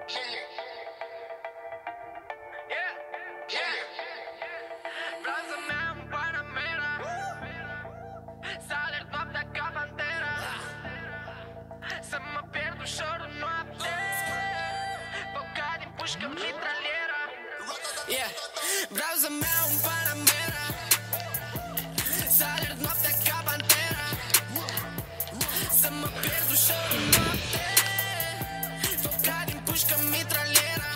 Vreau să-mi iau în Panamera, să alerg noaptea ca pantera, să mă pierd ușor în noapte, foca din pușcă mitraliera. Vreau să-mi iau în Panamera, să alerg noaptea ca pantera, să mă pierd ușor în noapte, foca din pușcă mitraliera.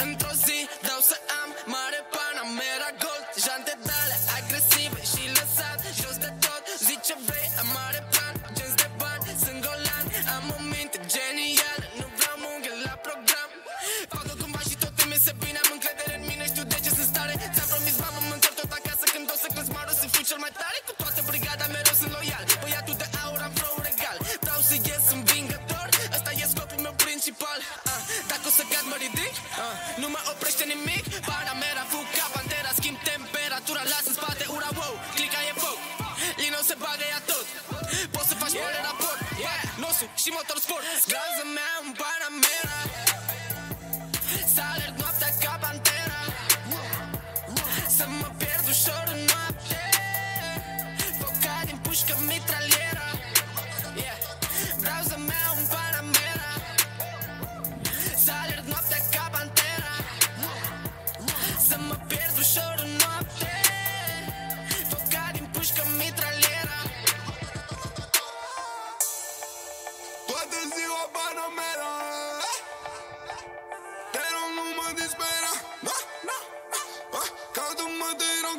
Într-o zi vreau să am mare Panamera Gold, jante de-alea agresive și lăsat jos de tot. Zici ce vrei, am mare plan, genți de bani, sunt golan. Am o minte genială, nu vreau muncă la program. Fac-o cumva și tot îmi iese bine, am încredere în mine, știu de ce sunt stare. Ți-am promis, mamă, mă întorc tot acasă când o să cresc mare, o să fiu cel mai tare. Cu toată brigada mereu sunt loial, băiatul de aur, am flow regal. Vreau să ies învingător, ăsta e scopul meu principal. Dacă o să cad mă ridic, nu mă oprește nimic. Panamera, fug ca pantera, schimb temperatura, las în spate ura, wow, clica e foc. Lino se bagă, ia tot, poți să faci mare raport, nosul și motor sport. Vreau să-mi iau în Panamera, să alerg noaptea ca pantera, să mă pierd ușor în noapte, foca din pușcă mitraliera. Vreau să-mi iau în Panamera, să alerg noaptea ca pantera, să mă pierd ușor în noapte, foca din pușcă mitraliera. Toată ziua Panamera, te rog nu mă dispera, caută-mă te rog,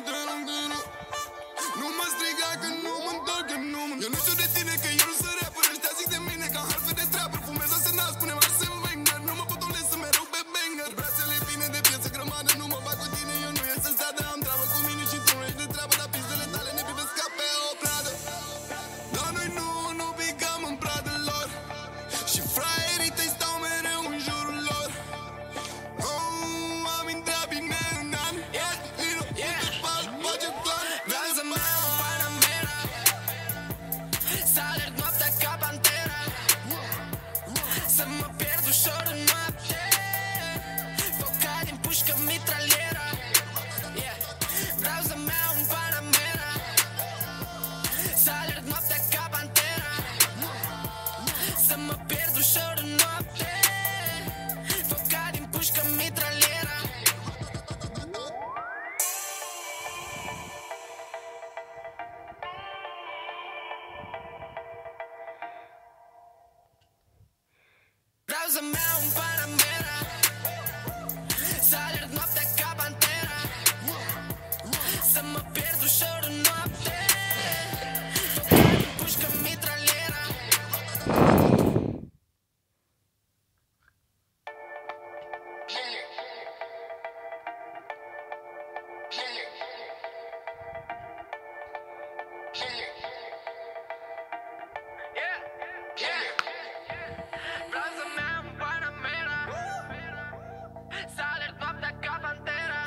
nu mă striga că nu mă întorc, că nu mă. Eu nu știu de tine că eu nu sunt rapper, ăștia zic de mine ca harfe de trapper. Fumez să nas, spune mari să-mi vengă, nu mă potolesc mereu pe banger. Brațele pline de piesă grămadă, nu mă bag cu tine, eu nu ies în stradă. Am treabă cu mine și tu nu ești de treabă, dar pizdele tale ne privesc ca pe o pradă. Dar noi nu picăm în pradă lor, și fraierii tăi stau mereu în jurul lor. Am intrat bine în an, Lino, face plan. Vreau să-mi iau în Panamera, să alerg noaptea ca pantera, să mă pierd ușor în noapte, foca din pușcă mitraliera. Vreau să-mi iau în Panamera, să alerg noaptea ca pantera, să mă pierd ușor în noapte, foca din pușcă mitraliera. Vreau să-mi iau în Panamera, să alerg noaptea ca pantera, să mă pierd ușor în noapte, foca din pușcă mitraliera. Vreau să-mi iau în Panamera, să alerg noaptea ca pantera,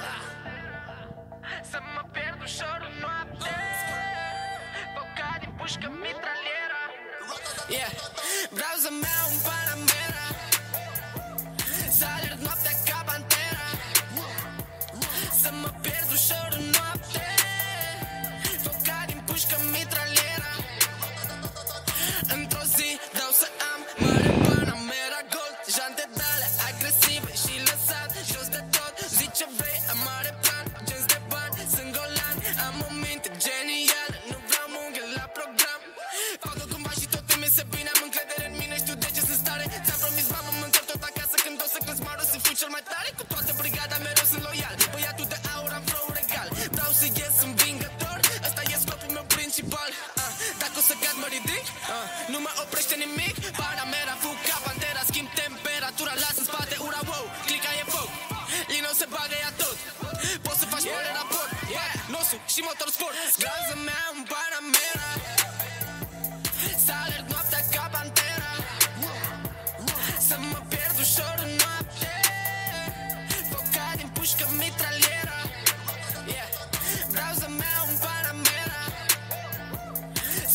să mă pierd ușor în noapte, foca din pușcă mitraliera. Vreau să-mi iau în Panamera, să alerg noaptea ca pantera, să mă pierd ușor în noapte, foca din pușcă mitraliera. Într-o zi vreau să am mare Panamera Gold, jante de-alea agresive și lăsat jos de tot. Zici ce vrei, am mare plan, genți de bani, sunt golan. Am o minte genială, nu vreau muncă la program. Fac-o cumva și tot îmi iese bine, am încredere în mine, știu de ce sunt stare. Ți-am promis, mamă, mă întorc tot acasă când o să cresc mare, o să fiu cel mai tare. Cu toată brigada mereu sunt loial, băiatul de aur, am flow regal. Vreau să ies învingător, ăsta e scopul meu principal. Dacă o să cad mă ridic, nu mă oprește nimic. Panamera, fug ca pantera, schimb temperatura, las în spate ura, wow, clica e foc. Lino se bagă, ia tot, poți să faci mare raport, nosul și motor sport. Vreau să-mi iau în Panamera, să alerg noaptea ca pantera, să mă pierd ușor în noapte, foca din pușcă mitraliera. Vreau să-mi iau în Panamera,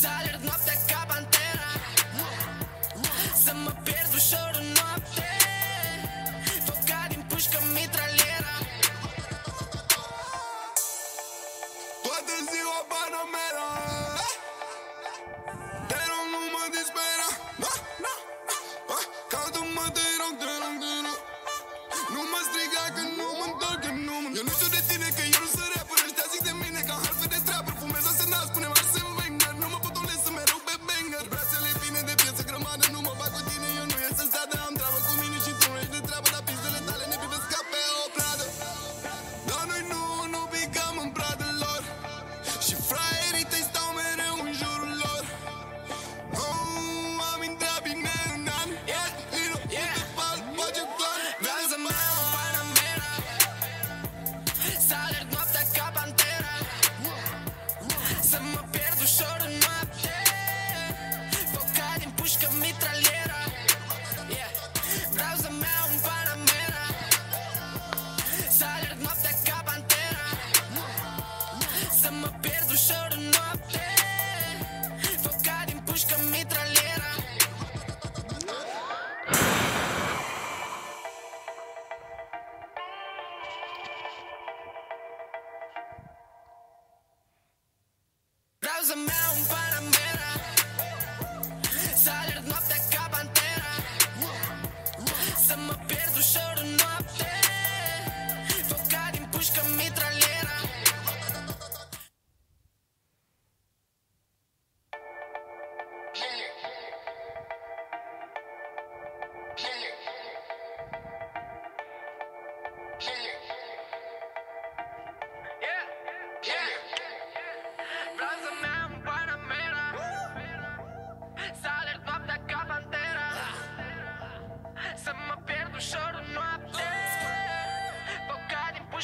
să alerg noaptea ca pantera, să mă pierd ușor în noapte,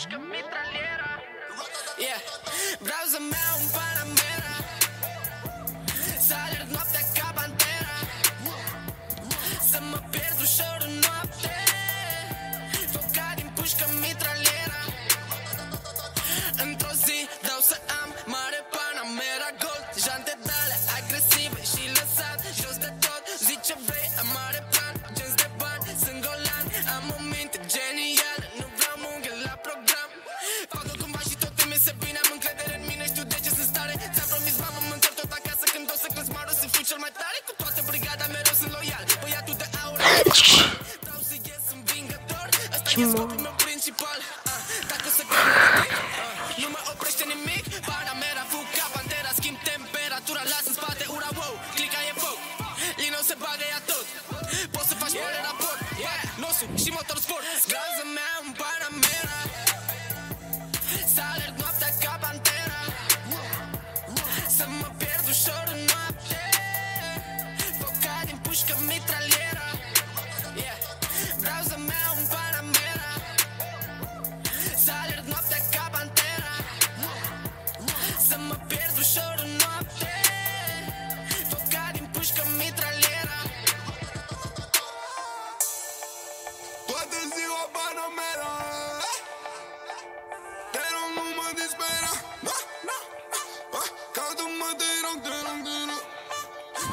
împușcă mitraliera. Yeah, vreau să-mi iau un Panamera, să alerg noaptea ca pantera, să mă pierd ușor în noapte, foca din pușcă mitraliera. Într-o zi vreau să am mare Panamera Gold, jante de-alea agresive și lăsat jos de tot. Zici ce vrei, am mare plan, genți de bani, sunt golan. Am o minte genială, nu vreau muncă la program. Fac-o cumva și tot îmi iese bine, am încredere în mine, știu de ce sunt stare. Ți-am promis, mamă, mă întorc tot acasă când o să cânti maro, să fiu cel mai tare. Cu toată brigada mereu sunt loial, băiatul de aur. Vreau să ies învingător, ăsta e scopul meu principal. Dacă o să cânt, nu mă oprește nimic. Panamera, fug ca pantera, schimb temperatura, las în spate ura, wow. Clica e foc, Lino se bagă ea tot. Poți să faci mare raport, nosul și motor sport. Vreau să-mi iau un Panamera, să alerg noaptea ca pantera, să mă pierd ușor în noapte, foca din pușcă mitraliera. Vreau să-mi iau un Panamera, să alerg noaptea ca pantera, să mă pierd ușor în noapte, foca din pușcă mitraliera. Toată ziua Panamera, te rog nu mă dispera. Caută-mă, te rog, te rog, te rog.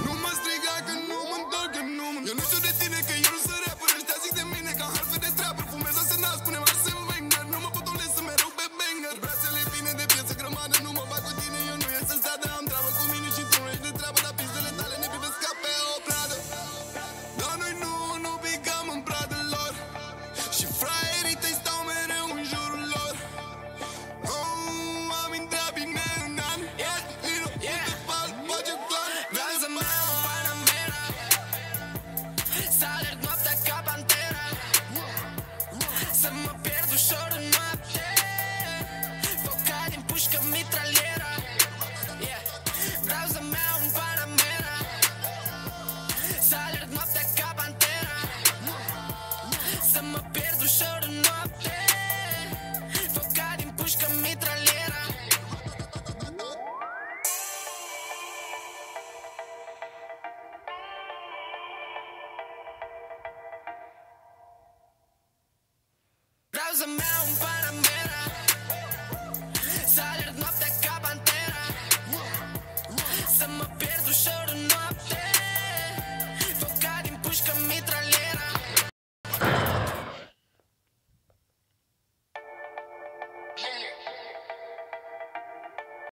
Nu mă striga că nu mă întorc, că nu mă... Eu nu știu de tine că eu nu sunt rapper, ăștia zic de mine ca harfe de trapper. Fumez asenat, spune-mă Arsene Wenger, nu mă potolesc mereu pe banger. Brațele pline de piesă grămadă, nu mă bag cu tine, eu nu ies în stradă. Am treabă cu mine și tu nu ești de treabă, dar pizdele tale ne privesc ca pe o pradă. Dar noi nu picăm în pradă lor, și fraierii tăi stau mereu în jurul lor. Am intrat bine în an, Lino, uite pal, face plan. Vreau să-mi iau un Panamera, să alerg noaptea ca pantera, să mă pierd ușor în noapte, foca din pușcă mitraliera. Vreau să-mi iau un Panamera, să alerg noaptea ca pantera, să mă pierd ușor în noapte, foca din pușcă mitraliera. Vreau să-mi iau un